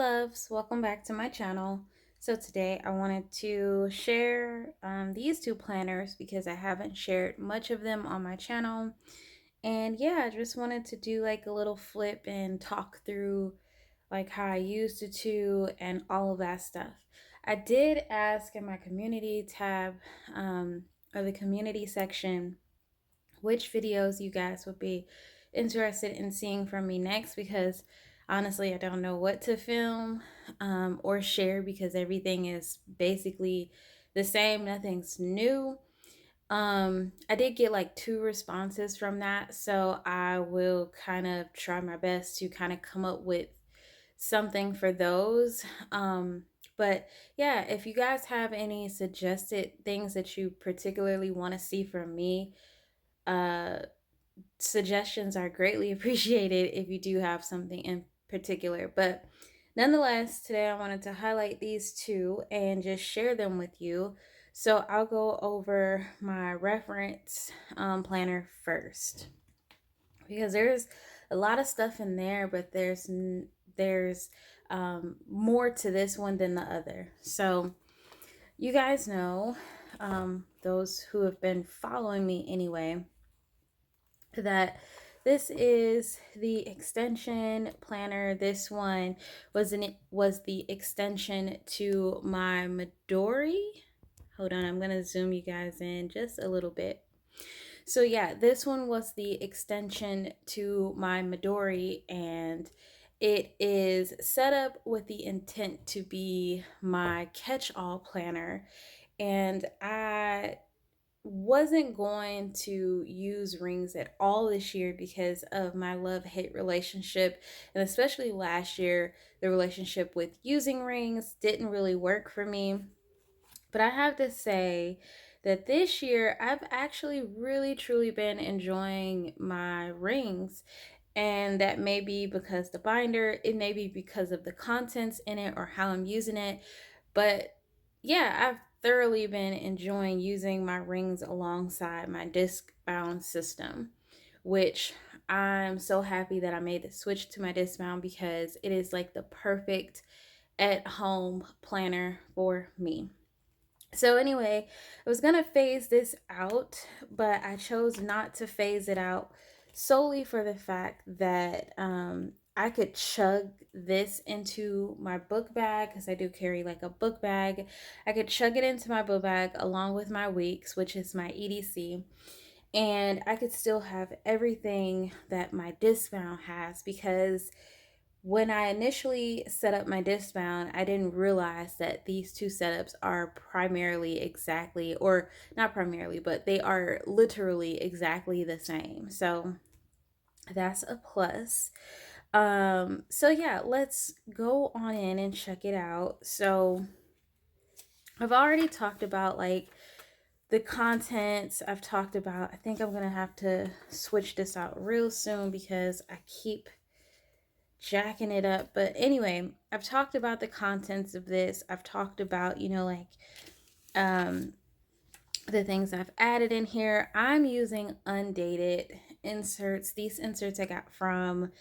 loves, welcome back to my channel. So today I wanted to share these two planners because I haven't shared much of them on my channel. And yeah, I just wanted to do like a little flip and talk through like how I used the two and all of that stuff. I did ask in my community tab or the community section which videos you guys would be interested in seeing from me next, because honestly I don't know what to film or share because everything is basically the same, nothing's new. I did get like two responses from that, so I will kind of try my best to kind of come up with something for those. But yeah, if you guys have any suggested things that you particularly want to see from me, uh suggestions are greatly appreciated if you do have something in particular. But nonetheless, today I wanted to highlight these two and just share them with you. So I'll go over my reference planner first, because there's a lot of stuff in there, but there's more to this one than the other. So you guys know, those who have been following me anyway, that this is the extension planner. This one was the extension to my Midori. Hold on, I'm gonna zoom you guys in just a little bit. So yeah, this one was the extension to my Midori, and it is set up with the intent to be my catch-all planner. And I wasn't going to use rings at all this year because of my love-hate relationship, and especially last year the relationship with using rings didn't really work for me. But I have to say that this year I've actually really truly been enjoying my rings, and that may be because the binder, it may be because of the contents in it or how I'm using it. But yeah, I've thoroughly been enjoying using my rings alongside my disc bound system, which I'm so happy that I made the switch to my disc bound, because it is like the perfect at home planner for me. So anyway, I was gonna phase this out, but I chose not to phase it out solely for the fact that I could chug this into my book bag, because I do carry like a book bag. I could chug it into my book bag along with my weeks, which is my EDC, and I could still have everything that my discount has, because when I initially set up my discount, I didn't realize that these two setups are primarily exactly, or not primarily, but they are literally exactly the same. So that's a plus. So yeah, let's go on in and check it out. So I've already talked about like the contents. I've talked about, I think I'm gonna have to switch this out real soon because I keep jacking it up. But anyway, I've talked about the contents of this. I've talked about, like um the things I've added in here. I'm using undated inserts. These inserts I got from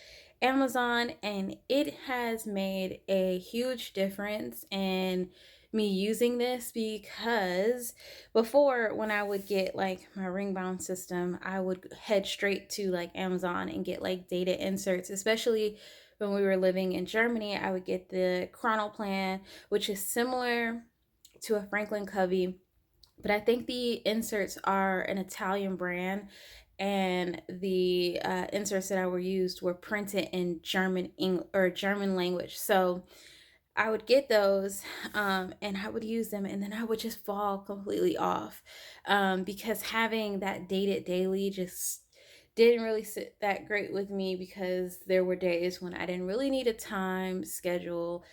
Amazon, and it has made a huge difference in me using this, because before, when I would get like my ring bound system, I would head straight to like Amazon and get like dated inserts, especially when we were living in Germany. I would get the Chrono Plan, which is similar to a Franklin Covey, but I think the inserts are an Italian brand, and the inserts that I were used were printed in German language. So I would get those, and I would use them, and then I would just fall completely off, because having that dated daily just didn't really sit that great with me, because there were days when I didn't really need a time schedule.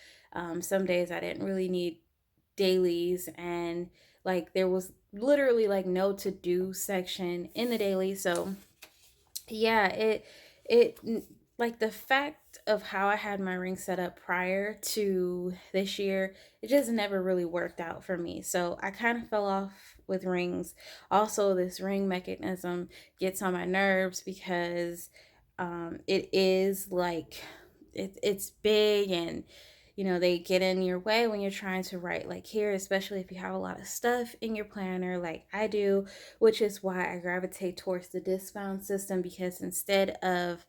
Some days I didn't really need dailies, and like there was literally like no to do section in the daily. So yeah, it like the fact of how I had my ring set up prior to this year, it just never really worked out for me. So I kind of fell off with rings. Also, this ring mechanism gets on my nerves because it is like it's big, and they get in your way when you're trying to write like here, especially if you have a lot of stuff in your planner like I do, which is why I gravitate towards the disc bound system, because instead of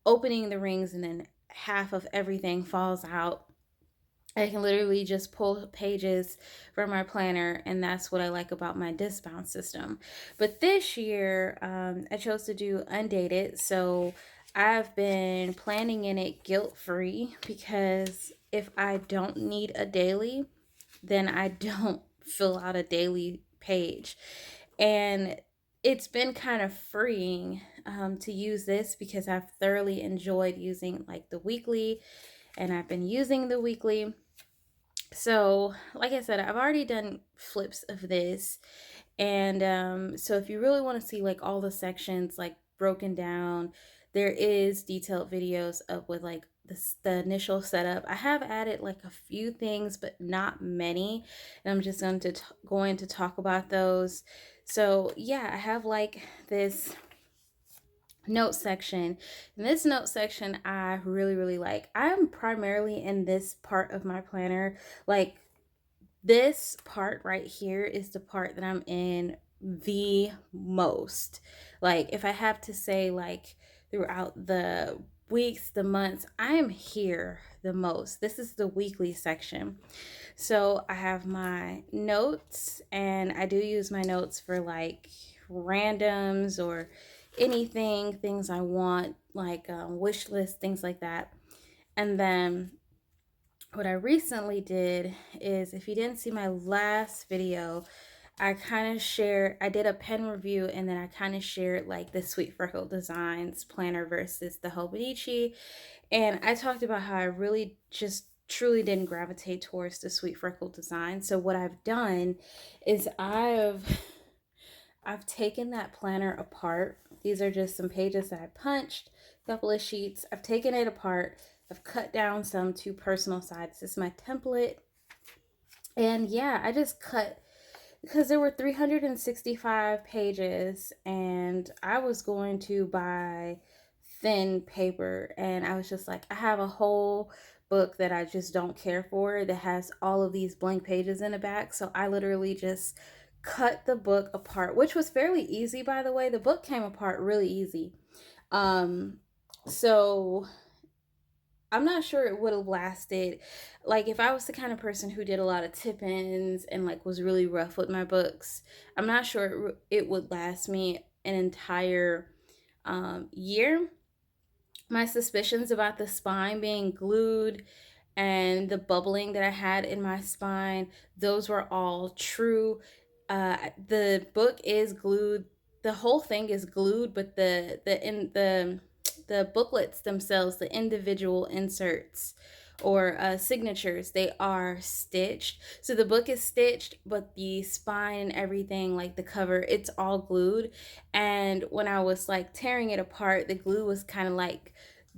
opening the rings and then half of everything falls out, I can literally just pull pages from my planner, and that's what I like about my disc bound system. But this year, I chose to do undated, so I've been planning in it guilt free, because if I don't need a daily, then I don't fill out a daily page. And it's been kind of freeing to use this, because I've thoroughly enjoyed using like the weekly, and I've been using the weekly. So, like I said, I've already done flips of this. And so if you really want to see like all the sections like broken down, there is detailed videos of with like the initial setup. I have added like a few things, but not many. And I'm just going to talk about those. So yeah, I have like this note section. In this note section, I really like. I'm primarily in this part of my planner, like this part right here is the part that I'm in the most. Like if I have to say like throughout the weeks, the months, I am here the most. This is the weekly section. So I have my notes, and I do use my notes for like randoms or anything, things I want, like wish list, things like that. And then what I recently did is, if you didn't see my last video, I did a pen review, and then I kind of shared like the Sweet Freckle Designs planner versus the Hobonichi. And I talked about how I really just truly didn't gravitate towards the Sweet Freckle design. So what I've done is I've taken that planner apart. These are just some pages that I punched, a couple of sheets. I've taken it apart. I've cut down some to personal sides. This is my template. And yeah, I just cut, because there were 365 pages, and I was going to buy thin paper, and I was just like, I have a whole book that I just don't care for that has all of these blank pages in the back. So I literally just cut the book apart, which was fairly easy, by the way. The book came apart really easy. So I'm not sure it would have lasted. Like if I was the kind of person who did a lot of tip-ins and like was really rough with my books, I'm not sure it would last me an entire year. My suspicions about the spine being glued and the bubbling that I had in my spine, those were all true. The book is glued. The whole thing is glued, but the booklets themselves, the individual inserts or signatures, they are stitched. So the book is stitched, but the spine and everything, like the cover, it's all glued. And when I was like tearing it apart, the glue was kind of like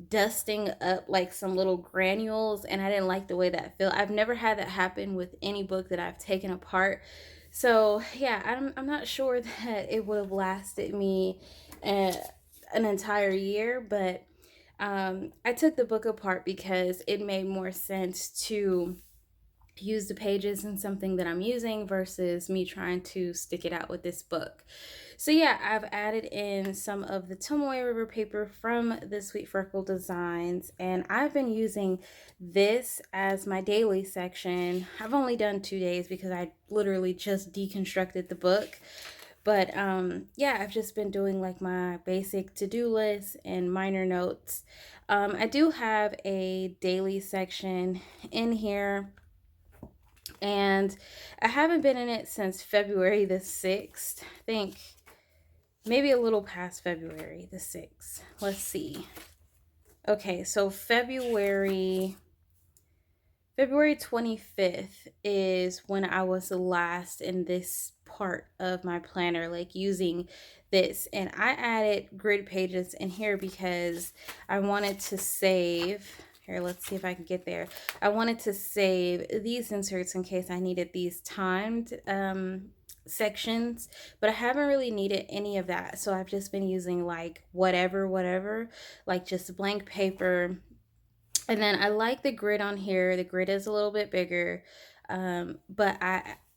dusting up like some little granules, and I didn't like the way that felt. I've never had that happen with any book that I've taken apart. So yeah, I'm not sure that it would have lasted me an entire year, but I took the book apart because it made more sense to use the pages in something that I'm using versus me trying to stick it out with this book. So yeah, I've added in some of the Tomoe River paper from the Sweet Freckle Designs, and I've been using this as my daily section. I've only done 2 days because I literally just deconstructed the book. But yeah, I've just been doing like my basic to-do list and minor notes. I do have a daily section in here, and I haven't been in it since February the 6th. I think maybe a little past February the 6th. Let's see. Okay, so February 25th is when I was last in this part of my planner, like using this. And I added grid pages in here because I wanted to save. Here, let's see if I can get there. I wanted to save these inserts in case I needed these timed sections, but I haven't really needed any of that. So I've just been using like whatever, like just blank paper And then I like the grid on here. The grid is a little bit bigger, but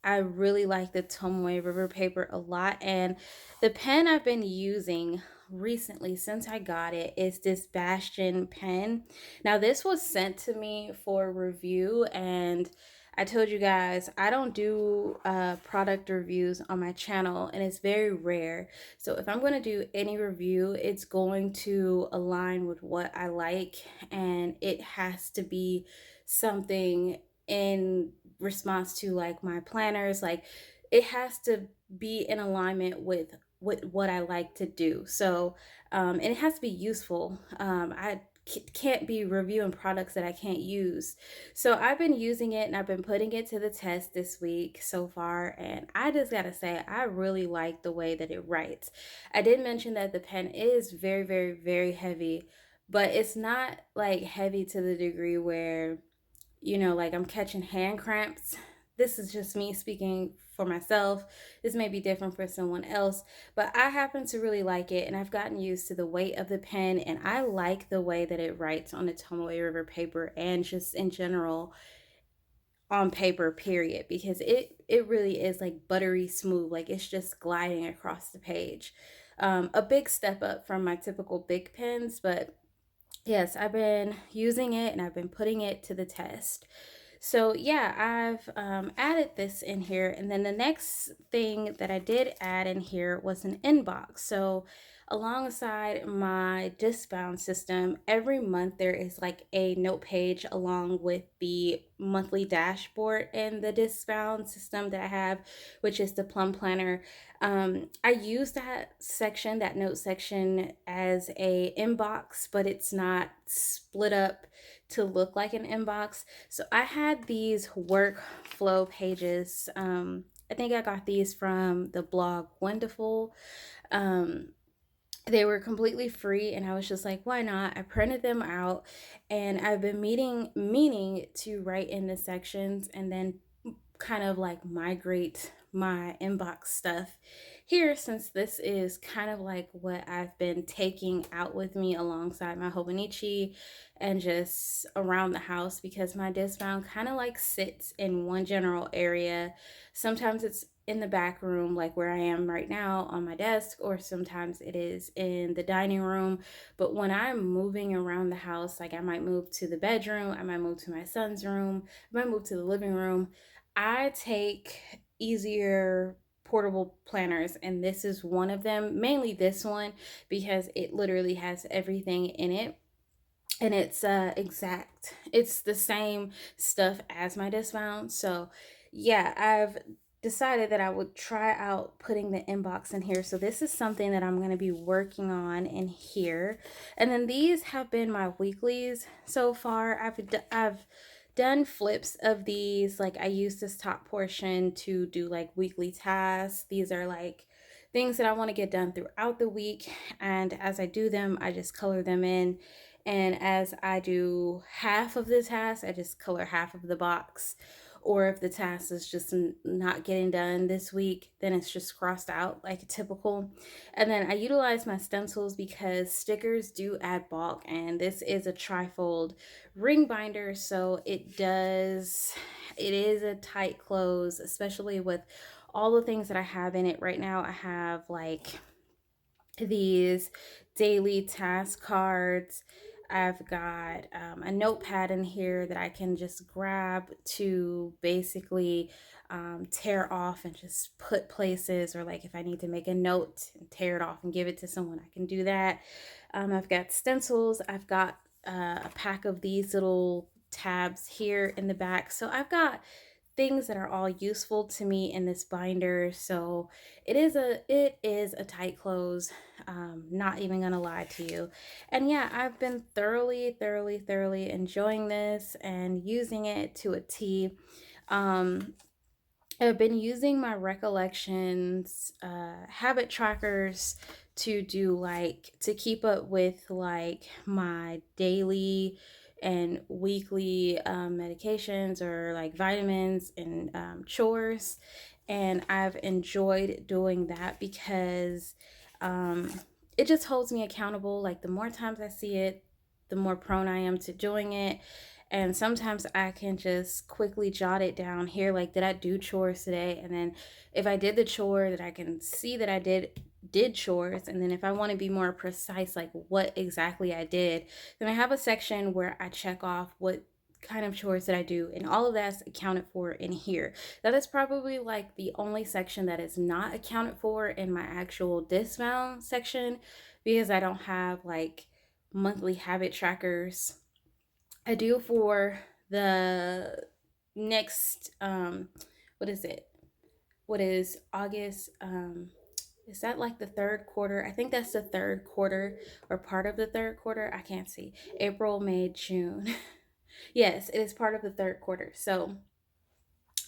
I really like the Tomoe River paper a lot. And the pen I've been using recently since I got it is this Bastion pen. Now this was sent to me for review, and I told you guys I don't do product reviews on my channel, and it's very rare. So if I'm going to do any review, it's going to align with what I like, and it has to be something in response to like my planners. Like it has to be in alignment with what I like to do. So and it has to be useful. I can't be reviewing products that I can't use. So I've been using it and I've been putting it to the test this week so far, and I just gotta say I really like the way that it writes. I did mention that the pen is very, very, very heavy, but it's not like heavy to the degree where, like I'm catching hand cramps. This is just me speaking for myself. This may be different for someone else, but I happen to really like it, and I've gotten used to the weight of the pen, and I like the way that it writes on the Tomoe River paper and just in general on paper, period, because it really is like buttery smooth. Like it's just gliding across the page. A big step up from my typical big pens, but yes, I've been using it and I've been putting it to the test. So yeah, I've added this in here, and then the next thing that I did add in here was an inbox. So alongside my discbound system, every month there is like a note page along with the monthly dashboard in the discbound system that I have, which is the Plum Planner. I use that section, that note section, as a inbox, but it's not split up to look like an inbox. So I had these workflow pages. I think I got these from the blog Wonderful. Um, they were completely free, and I was just like, why not? I printed them out, and I've been meaning to write in the sections and then kind of like migrate my inbox stuff here, since this is kind of like what I've been taking out with me alongside my Hobonichi and just around the house, because my discbound kind of like sits in one general area. Sometimes it's in the back room, like where I am right now on my desk, or sometimes it is in the dining room. But when I'm moving around the house, like I might move to the bedroom, I might move to my son's room, I might move to the living room, I take easier portable planners, and this is one of them, mainly this one, because it literally has everything in it, and it's the same stuff as my discount. So yeah, I've decided that I would try out putting the inbox in here. So this is something that I'm going to be working on in here. And then these have been my weeklies so far. I've done flips of these. Like I use this top portion to do like weekly tasks. These are like things that I want to get done throughout the week, and as I do them, I just color them in. And as I do half of the task, I just color half of the box. Or if the task is just not getting done this week, then it's just crossed out like a typical. And then I utilize my stencils because stickers do add bulk, and this is a trifold ring binder, so it is a tight close, especially with all the things that I have in it right now. I have like these daily task cards. I've got a notepad in here that I can just grab to basically tear off and just put places, or like if I need to make a note and tear it off and give it to someone, I can do that. I've got stencils. I've got a pack of these little tabs here in the back. So I've got things that are all useful to me in this binder. So it is a tight close, not even gonna lie to you. And yeah, I've been thoroughly enjoying this and using it to a T. um I've been using my recollections, habit trackers to do like to keep up with like my daily and weekly medications, or like vitamins and chores. And I've enjoyed doing that because um, it just holds me accountable. Like the more times I see it, the more prone I am to doing it. And sometimes I can just quickly jot it down here, like, did I do chores today? And then if I did the chore, that I can see that I did chores. And then if I want to be more precise, like what exactly I did, then I have a section where I check off what kind of chores that I do, and all of that's accounted for in here. That is probably like the only section that is not accounted for in my actual dismount section, because I don't have like monthly habit trackers. I do for the next what is it? What is August? Is that like the third quarter? I think that's the third quarter, or part of the third quarter. I can't see. April, May, June. Yes, it is part of the third quarter. So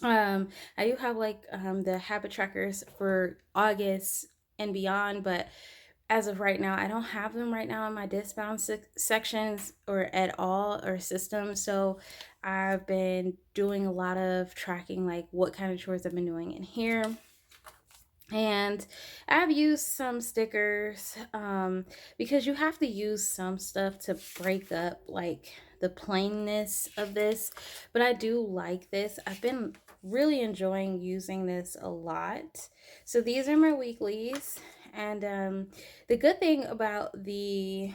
I do have like the habit trackers for August and beyond, but as of right now, I don't have them right now in my disbound sections or at all, or systems. So I've been doing a lot of tracking, like what kind of chores I've been doing in here. And I've used some stickers, because you have to use some stuff to break up like the plainness of this. But I do like this. I've been really enjoying using this a lot. So these are my weeklies. And the good thing about the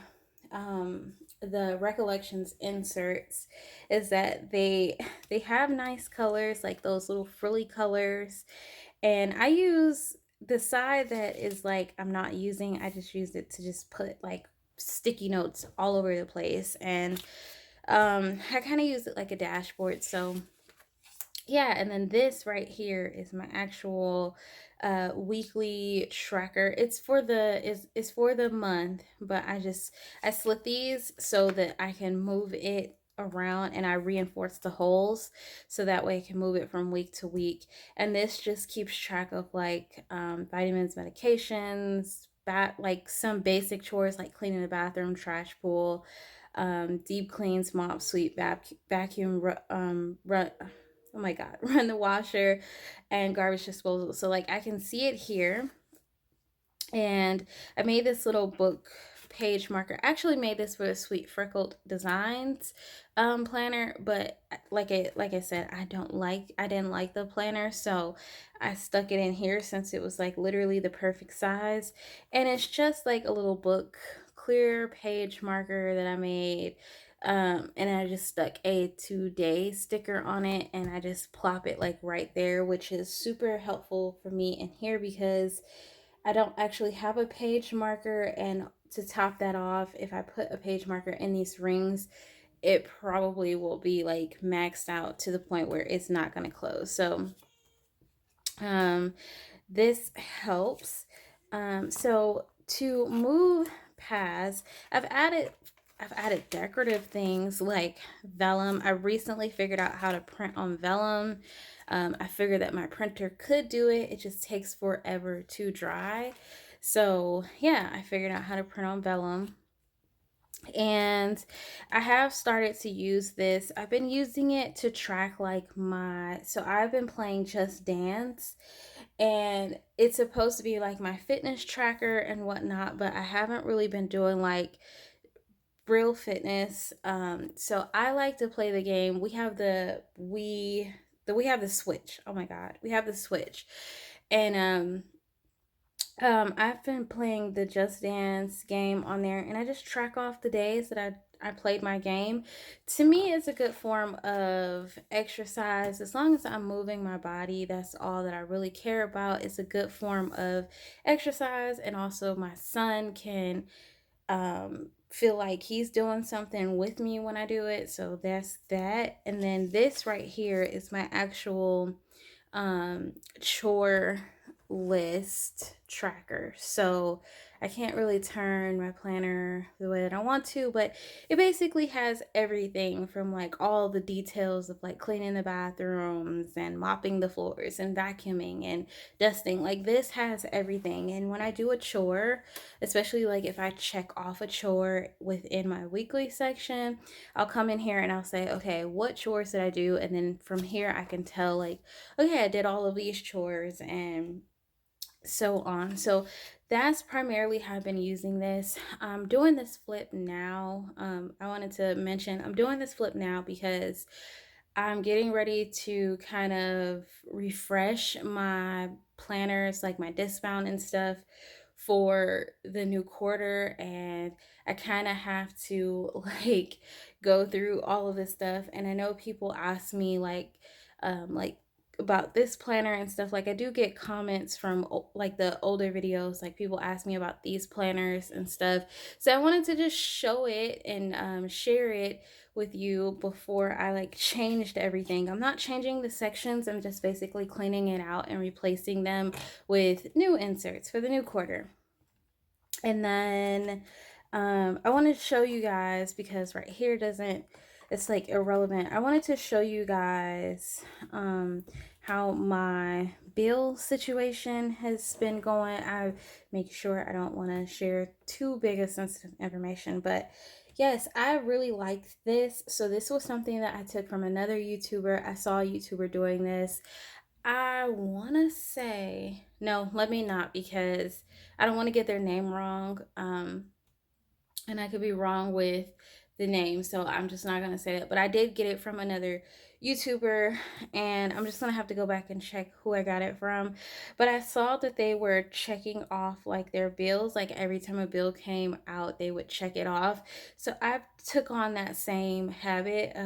recollections inserts is that they have nice colors, like those little frilly colors. And I use the side that is like I'm not using, I just used it to just put like sticky notes all over the place. And I kind of use it like a dashboard. So yeah, and then this right here is my actual weekly tracker. It's for the month, but I slit these so that I can move it around, and I reinforce the holes so that way I can move it from week to week. And this just keeps track of like vitamins, medications, like some basic chores like cleaning the bathroom, trash pull, deep cleans, mop, sweep, vacuum, oh my god, run the washer, and garbage disposal. So like I can see it here. And I made this little book page marker. I actually made this for the Sweet Freckled Designs planner, but like I said, I didn't like the planner, so I stuck it in here since it was like literally the perfect size. And it's just like a little book clear page marker that I made. And I just stuck a today sticker on it, and I just plop it like right there, which is super helpful for me in here because I don't actually have a page marker. And to top that off, if I put a page marker in these rings, it probably will be like maxed out to the point where it's not going to close. So this helps. So to move past, I've added decorative things like vellum. I recently figured out how to print on vellum. I figured that my printer could do it. It just takes forever to dry. So yeah, I figured out how to print on vellum. And I have started to use this. I've been using it to track like so I've been playing Just Dance, and it's supposed to be like my fitness tracker and whatnot, but I haven't really been doing like real fitness. So I like to play the game. We have the Switch. Oh my god, we have the Switch. And I've been playing the Just Dance game on there, and I just track off the days that I played my game. To me, it's a good form of exercise. As long as I'm moving my body, that's all that I really care about. It's a good form of exercise, and also my son can feel like he's doing something with me when I do it. So that's that. And then this right here is my actual chore list tracker. So I can't really turn my planner the way that I want to, but it basically has everything from like all the details of like cleaning the bathrooms and mopping the floors and vacuuming and dusting. Like this has everything. And when I do a chore, especially like if I check off a chore within my weekly section, I'll come in here and I'll say, okay, what chores did I do? And then from here I can tell like, okay, I did all of these chores. And so on. So that's primarily how I've been using this. I'm doing this flip now. I wanted to mention I'm doing this flip now because I'm getting ready to kind of refresh my planners, like my discount and stuff for the new quarter. And I kind of have to like go through all of this stuff. And I know people ask me like about this planner and stuff. Like I do get comments from like the older videos, like people ask me about these planners and stuff. So I wanted to just show it and share it with you before I like changed everything. I'm not changing the sections, I'm just basically cleaning it out and replacing them with new inserts for the new quarter. And then I wanted to show you guys, because right here doesn't, it's like irrelevant. I wanted to show you guys how my bill situation has been going. I make sure I don't want to share too big of sensitive information, but yes, I really liked this. So this was something that I took from another YouTuber. I saw a YouTuber doing this. I want to say, no, let me not, because I don't want to get their name wrong. And I could be wrong with the name, so I'm just not gonna say it. But I did get it from another YouTuber, and I'm just gonna have to go back and check who I got it from. But I saw that they were checking off like their bills, like every time a bill came out, they would check it off. So I took on that same habit.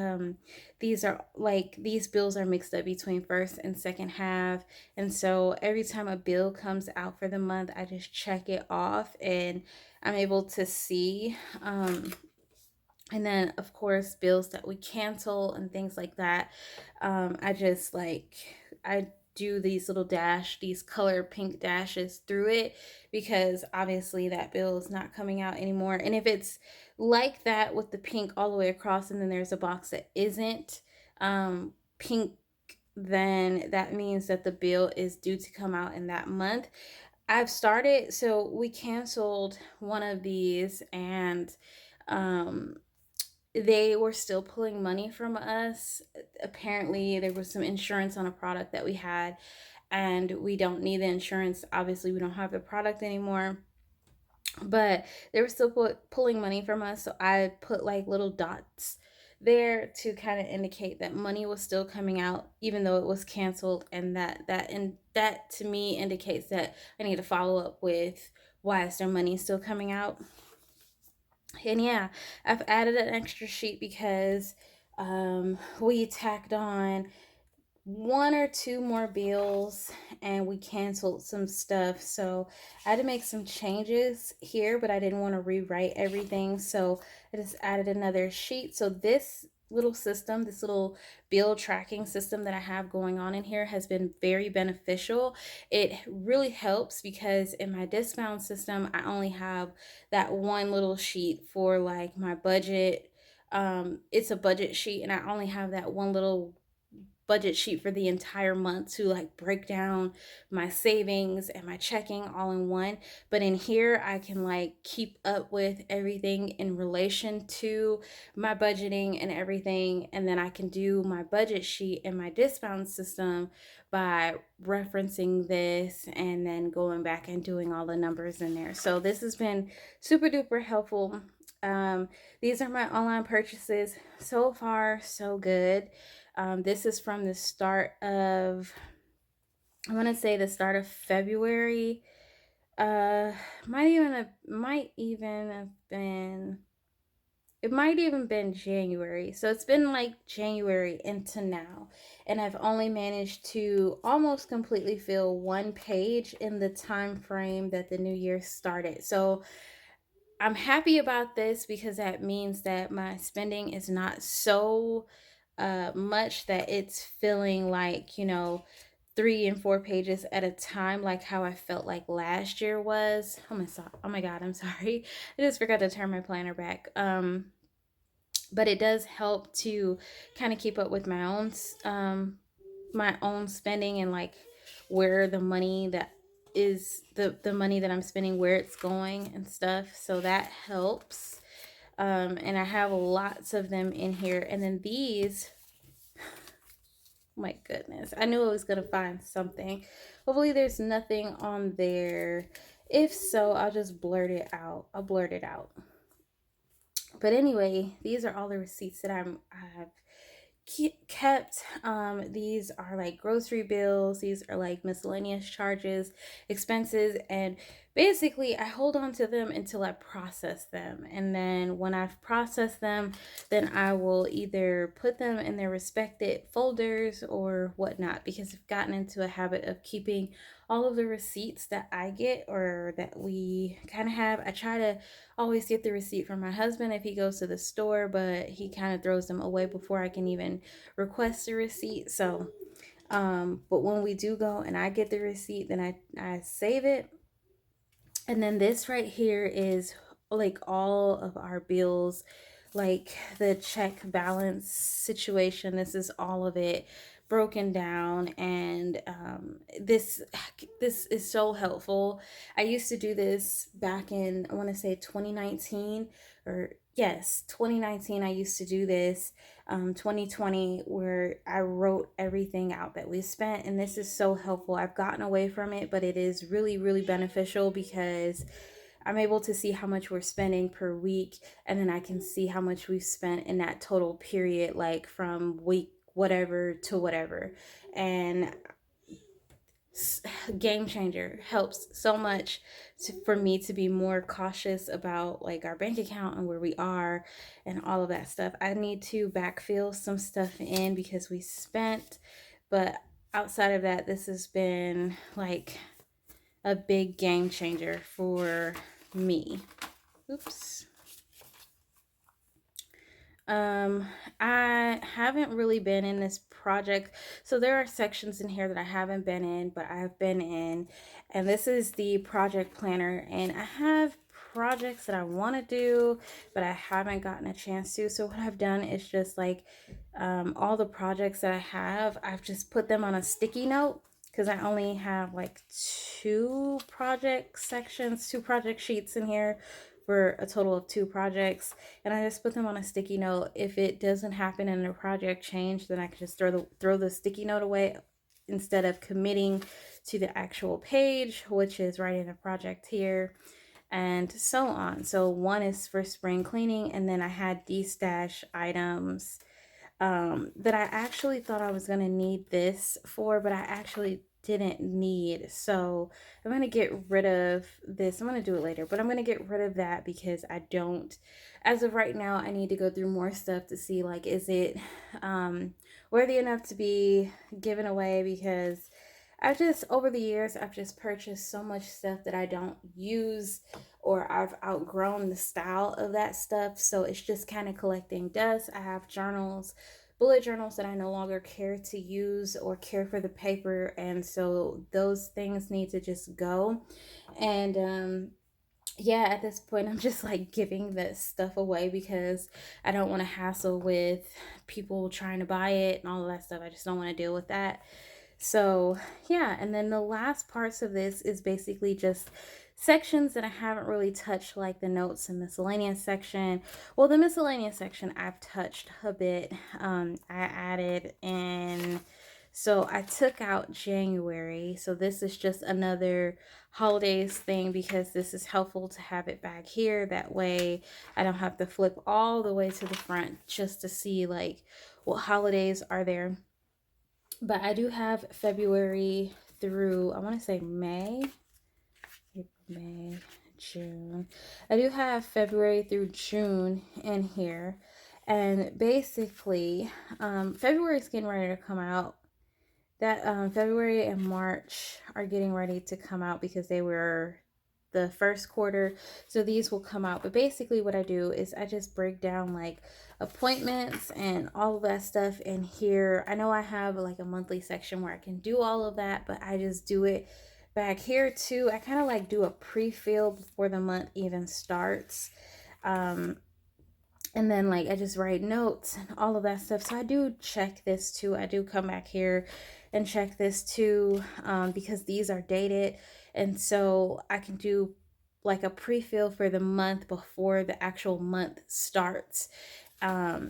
These are like these bills are mixed up between first and second half, and so every time a bill comes out for the month, I just check it off and I'm able to see. And then, of course, bills that we cancel and things like that. I just like, I do these little these color pink dashes through it, because obviously that bill is not coming out anymore. And if it's like that with the pink all the way across, and then there's a box that isn't pink, then that means that the bill is due to come out in that month. I've started, so we canceled one of these, and um they were still pulling money from us. Apparently there was some insurance on a product that we had, and we don't need the insurance. Obviously we don't have the product anymore, but they were still pulling money from us. So I put like little dots there to kind of indicate that money was still coming out even though it was canceled, and that to me indicates that I need to follow up with why is their money still coming out. And yeah, I've added an extra sheet because we tacked on one or two more bills and we canceled some stuff. So I had to make some changes here, but I didn't want to rewrite everything. So I just added another sheet. So this little system, this little bill tracking system that I have going on in here has been very beneficial. It really helps because in my discount system, I only have that one little sheet for like my budget. It's a budget sheet, and I only have that one little budget sheet for the entire month to like break down my savings and my checking all in one. But in here I can like keep up with everything in relation to my budgeting and everything, and then I can do my budget sheet in my discount system by referencing this and then going back and doing all the numbers in there. So this has been super duper helpful. These are my online purchases. So far so good. This is from the start of, I want to say the start of February. Might even have been, it might even been January. So it's been like January into now, and I've only managed to almost completely fill one page in the time frame that the new year started. So I'm happy about this because that means that my spending is not so much that it's feeling like, 3 and 4 pages at a time, like how I felt like last year was. Oh my God, I'm sorry. I just forgot to turn my planner back. But it does help to kind of keep up with my own spending, and like where the money that is the money that I'm spending, where it's going and stuff. So that helps. And I have lots of them in here. And then these My goodness. I knew I was going to find something. Hopefully, there's nothing on there. If so, I'll just blurt it out. I'll blurt it out. But anyway, these are all the receipts that I've kept. These are like grocery bills, these are like miscellaneous charges, expenses, and basically I hold on to them until I process them. And then when I've processed them, then I will either put them in their respected folders or whatnot, because I've gotten into a habit of keeping all of the receipts that I get or that we kind of have. I try to always get the receipt from my husband if he goes to the store, but he kind of throws them away before I can even request a receipt. So, but when we do go and I get the receipt, then I save it. And then this right here is like all of our bills, like the check balance situation. This is all of it broken down, and this is so helpful. I used to do this back in, I want to say 2019, or yes, 2019. I used to do this, 2020, where I wrote everything out that we spent, and this is so helpful. I've gotten away from it, but it is really, really beneficial because I'm able to see how much we're spending per week, and then I can see how much we've spent in that total period, like from week whatever to whatever. And game changer, helps so much for me to be more cautious about like our bank account and where we are and all of that stuff. I need to backfill some stuff in because we spent, but outside of that, this has been like a big game changer for me. Oops. I haven't really been in this project. So there are sections in here that I haven't been in, but I've been in. And this is the project planner. And I have projects that I want to do, but I haven't gotten a chance to. So what I've done is just like all the projects that I have, I've just put them on a sticky note, because I only have like two project sections, two project sheets in here for a total of two projects, and I just put them on a sticky note. If it doesn't happen and the project change, then I can just throw the sticky note away instead of committing to the actual page, which is writing the project here, and so on. So one is for spring cleaning, and then I had these stash items that I actually thought I was going to need this for, but I actually didn't need. So I'm going to get rid of this. I'm going to do it later, but I'm going to get rid of that because I don't, as of right now, I need to go through more stuff to see like, is it worthy enough to be given away? Because I've just, over the years, I've just purchased so much stuff that I don't use, or I've outgrown the style of that stuff. So it's just kind of collecting dust. I have journals, bullet journals that I no longer care to use or care for the paper. And so those things need to just go. And, yeah, at this point, I'm just like giving this stuff away because I don't want to hassle with people trying to buy it and all of that stuff. I just don't want to deal with that. So, yeah, and then the last parts of this is basically just sections that I haven't really touched, like the notes and miscellaneous section. Well, the miscellaneous section I've touched a bit. I added in, so I took out January. So this is just another holidays thing because this is helpful to have it back here. That way I don't have to flip all the way to the front just to see like what holidays are there. But I do have February through, I want to say May, May, June. I do have February through June in here. And basically, February is getting ready to come out. That February and March are getting ready to come out because they were the first quarter, so these will come out. But basically what I do is I just break down like appointments and all of that stuff in here. I know I have like a monthly section where I can do all of that, but I just do it back here too. I kind of like do a pre-fill before the month even starts. And then like I just write notes and all of that stuff. So I do check this too. I do come back here and check this too, because these are dated. And so I can do like a pre-fill for the month before the actual month starts.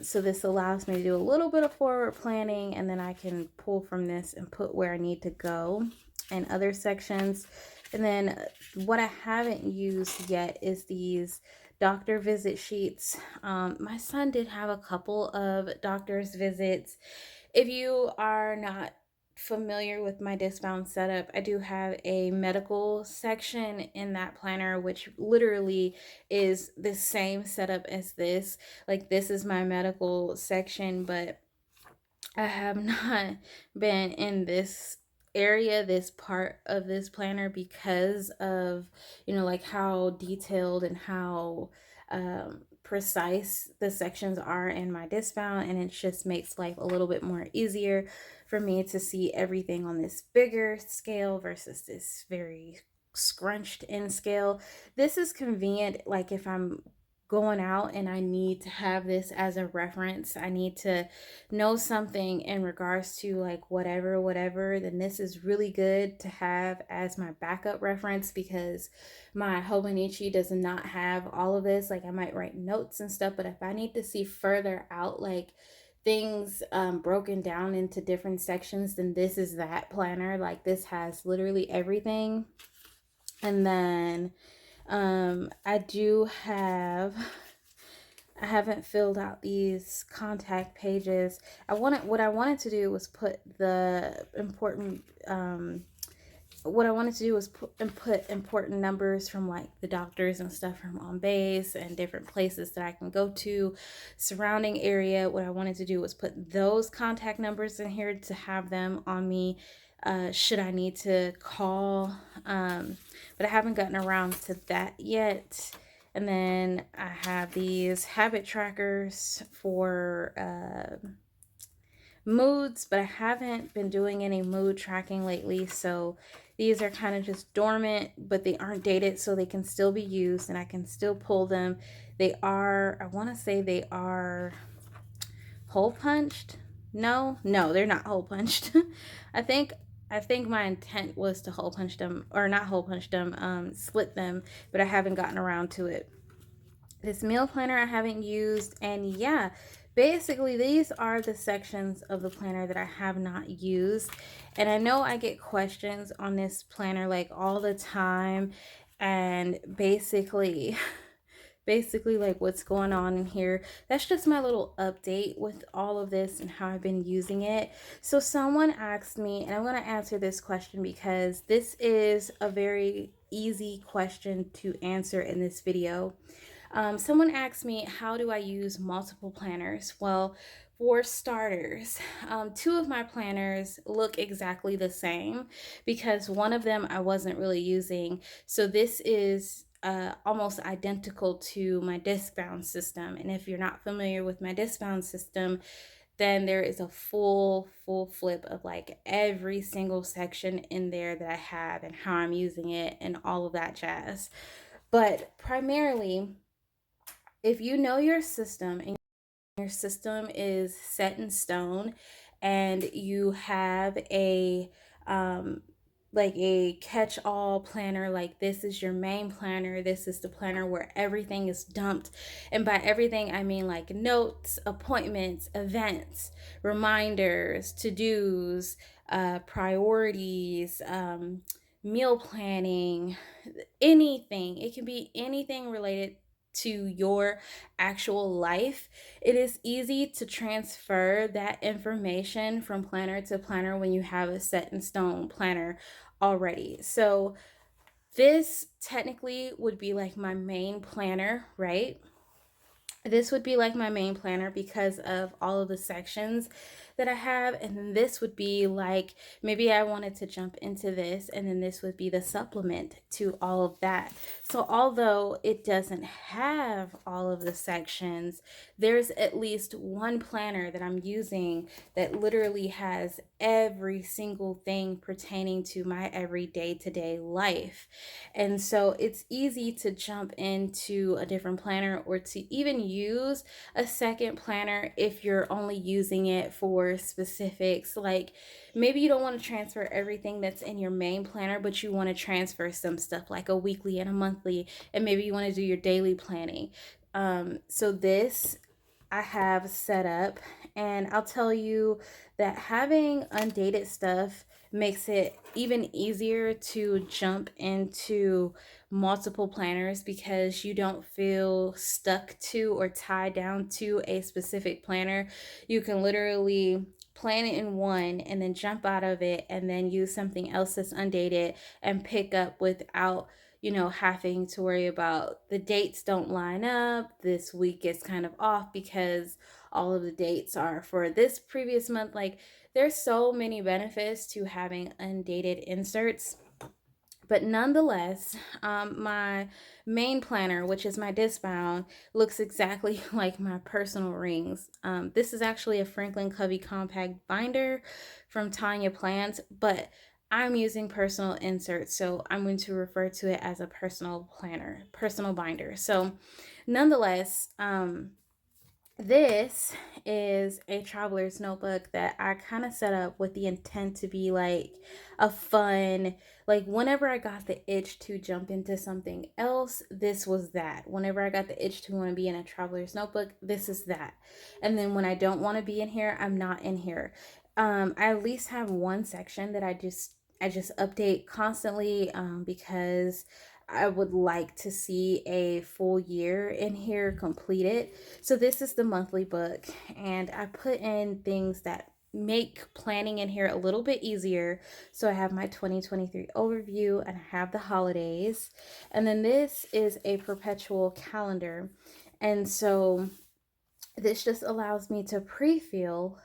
So this allows me to do a little bit of forward planning, and then I can pull from this and put where I need to go in other sections. And then what I haven't used yet is these doctor visit sheets. My son did have a couple of doctor's visits. If you are not familiar with my discbound setup, I do have a medical section in that planner, which literally is the same setup as this. Like, this is my medical section, but I have not been in this area, this part of this planner, because of, like how detailed and how precise the sections are in my discbound. And it just makes life a little bit more easier for me to see everything on this bigger scale versus this very scrunched in scale. This is convenient, like if I'm going out and I need to have this as a reference, I need to know something in regards to like whatever, then this is really good to have as my backup reference, because my Hobonichi does not have all of this. Like, I might write notes and stuff, but if I need to see further out, like things broken down into different sections, then this is that planner. Like, this has literally everything. And then I haven't filled out these contact pages. What I wanted to do was put the important what I wanted to do was put important numbers from like the doctors and stuff from on base and different places that I can go to, surrounding area. What I wanted to do was put those contact numbers in here to have them on me should I need to call. But I haven't gotten around to that yet. And then I have these habit trackers for moods, but I haven't been doing any mood tracking lately. So these are kind of just dormant, but they aren't dated, so they can still be used and I can still pull them. They are, I want to say they are hole punched. No, they're not hole punched. I think my intent was to hole punch them, or not hole punch them, slit them, but I haven't gotten around to it. This meal planner I haven't used, and yeah, basically these are the sections of the planner that I have not used. And I know I get questions on this planner like all the time, and basically like what's going on in here. That's just my little update with all of this and how I've been using it. So someone asked me, and I'm going to answer this question because this is a very easy question to answer in this video. Someone asked me, how do I use multiple planners? Well, for starters, two of my planners look exactly the same because one of them I wasn't really using. So this is almost identical to my discbound system. And if you're not familiar with my discbound system, then there is a full flip of like every single section in there that I have and how I'm using it and all of that jazz. But primarily, if you know your system and your system is set in stone and you have a like a catch-all planner, like this is your main planner, this is the planner where everything is dumped, and by everything I mean like notes, appointments, events, reminders, to-dos, priorities, meal planning, anything. It can be anything related to your actual life. It is easy to transfer that information from planner to planner when you have a set in stone planner already. So this technically would be like my main planner, right? This would be like my main planner because of all of the sections that I have. And then this would be like, maybe I wanted to jump into this, and then this would be the supplement to all of that. So although it doesn't have all of the sections, there's at least one planner that I'm using that literally has every single thing pertaining to my everyday to-day life. And so it's easy to jump into a different planner or to even use a second planner if you're only using it for specifics. Like maybe you don't want to transfer everything that's in your main planner, but you want to transfer some stuff like a weekly and a monthly, and maybe you want to do your daily planning. So this I have set up. And I'll tell you that having undated stuff makes it even easier to jump into multiple planners because you don't feel stuck to or tied down to a specific planner. You can literally plan it in one and then jump out of it and then use something else that's undated and pick up without having to worry about the dates don't line up. This week is kind of off because all of the dates are for this previous month. Like, there's so many benefits to having undated inserts. But nonetheless, my main planner, which is my disc bound, looks exactly like my personal rings. This is actually a Franklin Covey compact binder from Tonya Plants, but I'm using personal inserts, so I'm going to refer to it as a personal planner, personal binder. So nonetheless, this is a traveler's notebook that I kind of set up with the intent to be like a fun, like whenever I got the itch to jump into something else, this was that. Whenever I got the itch to want to be in a traveler's notebook, this is that. And then when I don't want to be in here, I'm not in here. I at least have one section that I just update constantly, because I would like to see a full year in here completed. So this is the monthly book, and I put in things that make planning in here a little bit easier. So I have my 2023 overview and I have the holidays. And then this is a perpetual calendar. And so this just allows me to pre-fill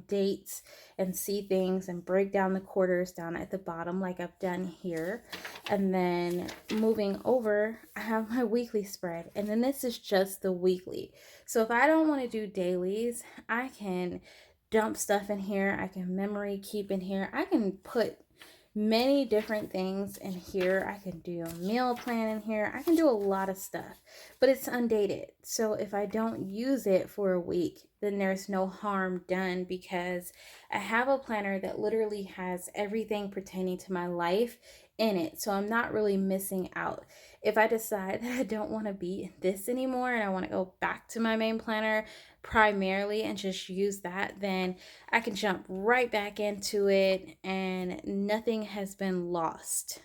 dates and see things and break down the quarters down at the bottom like I've done here. And then moving over, I have my weekly spread. And then this is just the weekly. So if I don't want to do dailies, I can dump stuff in here. I can memory keep in here. I can put many different things in here. I can do a meal plan in here. I can do a lot of stuff, but it's undated. So if I don't use it for a week, then there's no harm done because I have a planner that literally has everything pertaining to my life in it. So I'm not really missing out. If I decide that I don't want to be this anymore and I want to go back to my main planner primarily and just use that, then I can jump right back into it and nothing has been lost,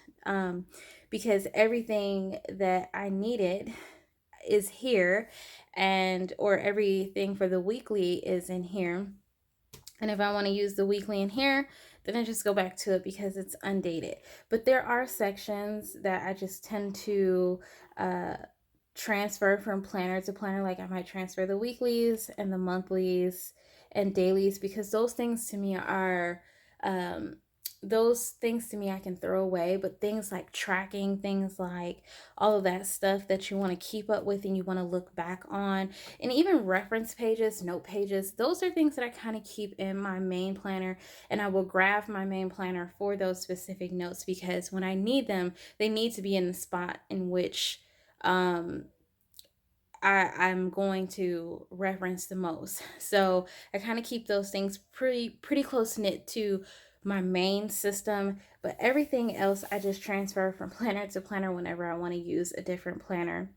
because everything that I needed is here, and or everything for the weekly is in here. And if I want to use the weekly in here, then I just go back to it because it's undated. But there are sections that I just tend to uh, transfer from planner to planner. Like I might transfer the weeklies and the monthlies and dailies because um, those things to me I can throw away. But things like tracking, things like all of that stuff that you want to keep up with and you want to look back on, and even reference pages, note pages, those are things that I kind of keep in my main planner. And I will grab my main planner for those specific notes because when I need them, they need to be in the spot in which um, I'm going to reference the most. So I kind of keep those things pretty close knit to my main system, but everything else I just transfer from planner to planner whenever I want to use a different planner.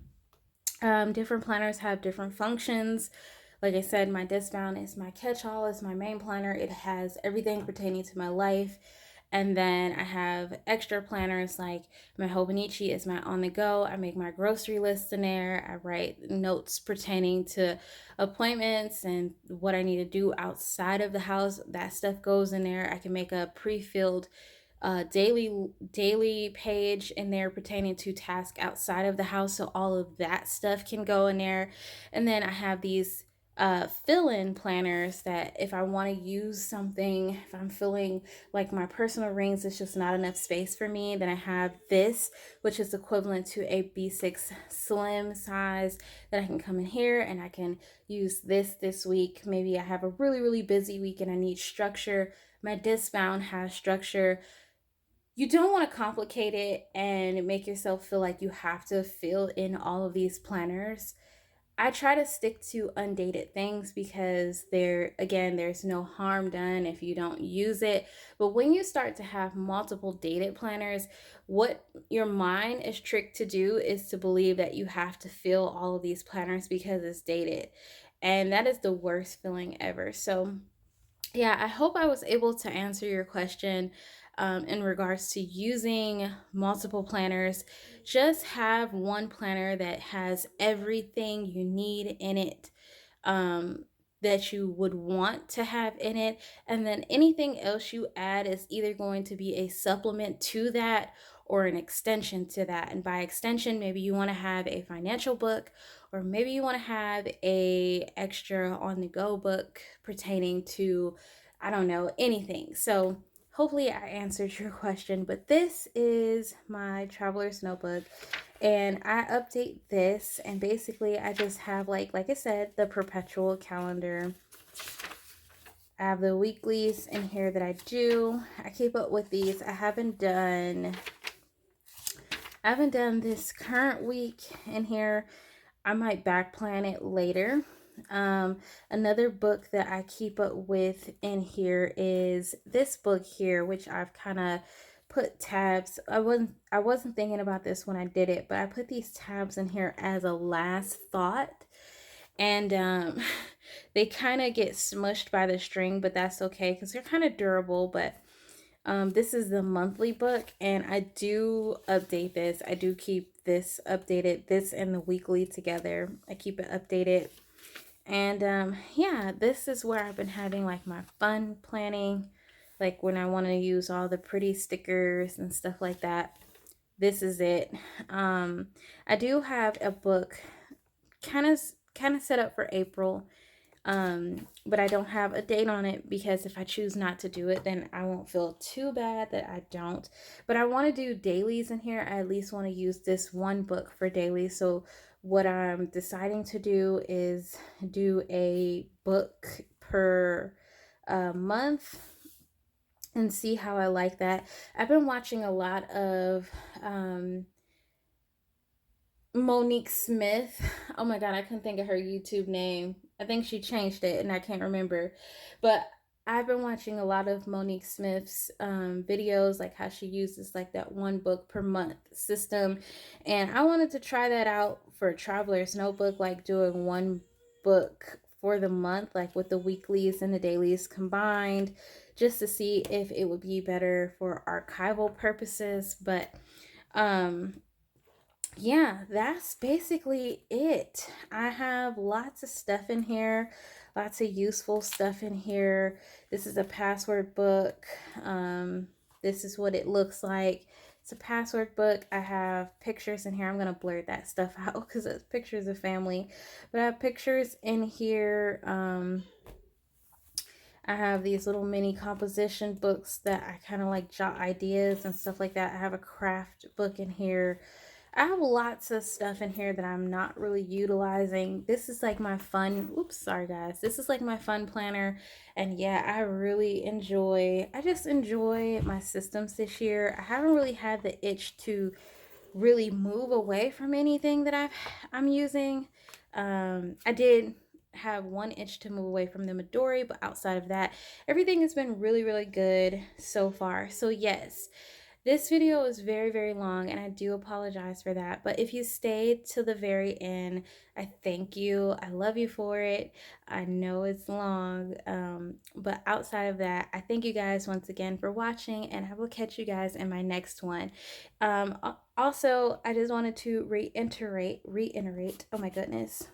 Different planners have different functions. Like I said, my discount is my catch-all, is my main planner. It has everything pertaining to my life. And then I have extra planners like my Hobonichi is my on the go. I make my grocery list in there. I write notes pertaining to appointments and what I need to do outside of the house. That stuff goes in there. I can make a pre-filled daily page in there pertaining to tasks outside of the house, so all of that stuff can go in there. And then I have these fill-in planners that if I want to use something, if I'm feeling like my personal rings is just not enough space for me, then I have this, which is equivalent to a B6 slim size, that I can come in here and I can use this week. Maybe I have a really busy week and I need structure. My disc bound has structure. You don't want to complicate it and make yourself feel like you have to fill in all of these planners. I try to stick to undated things because there's no harm done if you don't use it. But when you start to have multiple dated planners, what your mind is tricked to do is to believe that you have to fill all of these planners because it's dated. And that is the worst feeling ever. So yeah, I hope I was able to answer your question in regards to using multiple planners. Just have one planner that has everything you need in it, um, that you would want to have in it. And then anything else you add is either going to be a supplement to that or an extension to that. And by extension, maybe you want to have a financial book, or maybe you want to have a extra on the go book pertaining to, I don't know, anything. So hopefully I answered your question, but this is my traveler's notebook, and I update this, and basically I just have like I said, the perpetual calendar. I have the weeklies in here that I do. I keep up with these. I haven't done this current week in here. I might back plan it later. Another book that I keep up with in here is this book here, which I've kind of put tabs. I wasn't thinking about this when I did it, but I put these tabs in here as a last thought. And they kind of get smushed by the string, but that's okay because they're kind of durable. But this is the monthly book, and I do update this. I do keep this updated, this and the weekly together. I keep it updated. And yeah, this is where I've been having like my fun planning, like when I want to use all the pretty stickers and stuff like that. This is it. I do have a book kind of set up for April, but I don't have a date on it because if I choose not to do it, then I won't feel too bad that I don't. But I want to do dailies in here. I at least want to use this one book for dailies. So what I'm deciding to do is do a book per month and see how I like that. I've been watching a lot of Monique Smith. Oh my God, I couldn't think of her YouTube name. I think she changed it and I can't remember. But I've been watching a lot of Monique Smith's videos, like how she uses like that one book per month system. And I wanted to try that out for a traveler's notebook, like doing one book for the month, like with the weeklies and the dailies combined, just to see if it would be better for archival purposes. But yeah, that's basically it. I have lots of stuff in here, lots of useful stuff in here. This is a password book. This is what it looks like. It's a password book. I have pictures in here. I'm going to blur that stuff out because it's pictures of family. But I have pictures in here. I have these little mini composition books that I kind of like jot ideas and stuff like that. I have a craft book in here. I have lots of stuff in here that I'm not really utilizing. This is like my fun, oops, sorry guys. This is like my fun planner. And yeah, I just enjoy my systems this year. I haven't really had the itch to really move away from anything that I'm using. I did have one itch to move away from the Midori, but outside of that, everything has been really, really good so far. So yes, this video is very, very long, and I do apologize for that. But if you stayed to the very end, I thank you. I love you for it. I know it's long, but outside of that, I thank you guys once again for watching, and I will catch you guys in my next one. Also, I just wanted to reiterate, oh my goodness,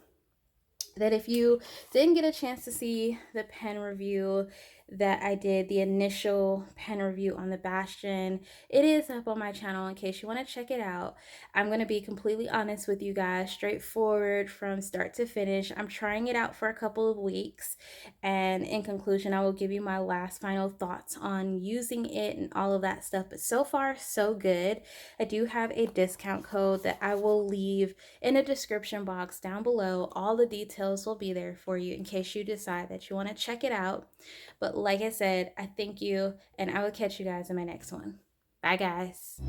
that if you didn't get a chance to see the pen review that I did, the initial pen review on the Bastion, it is up on my channel in case you want to check it out. I'm going to be completely honest with you guys, straightforward from start to finish. I'm trying it out for a couple of weeks, and in conclusion, I will give you my last final thoughts on using it and all of that stuff. But so far, so good. I do have a discount code that I will leave in the description box down below. All the details will be there for you in case you decide that you want to check it out. But like I said, I thank you, and I will catch you guys in my next one. Bye, guys.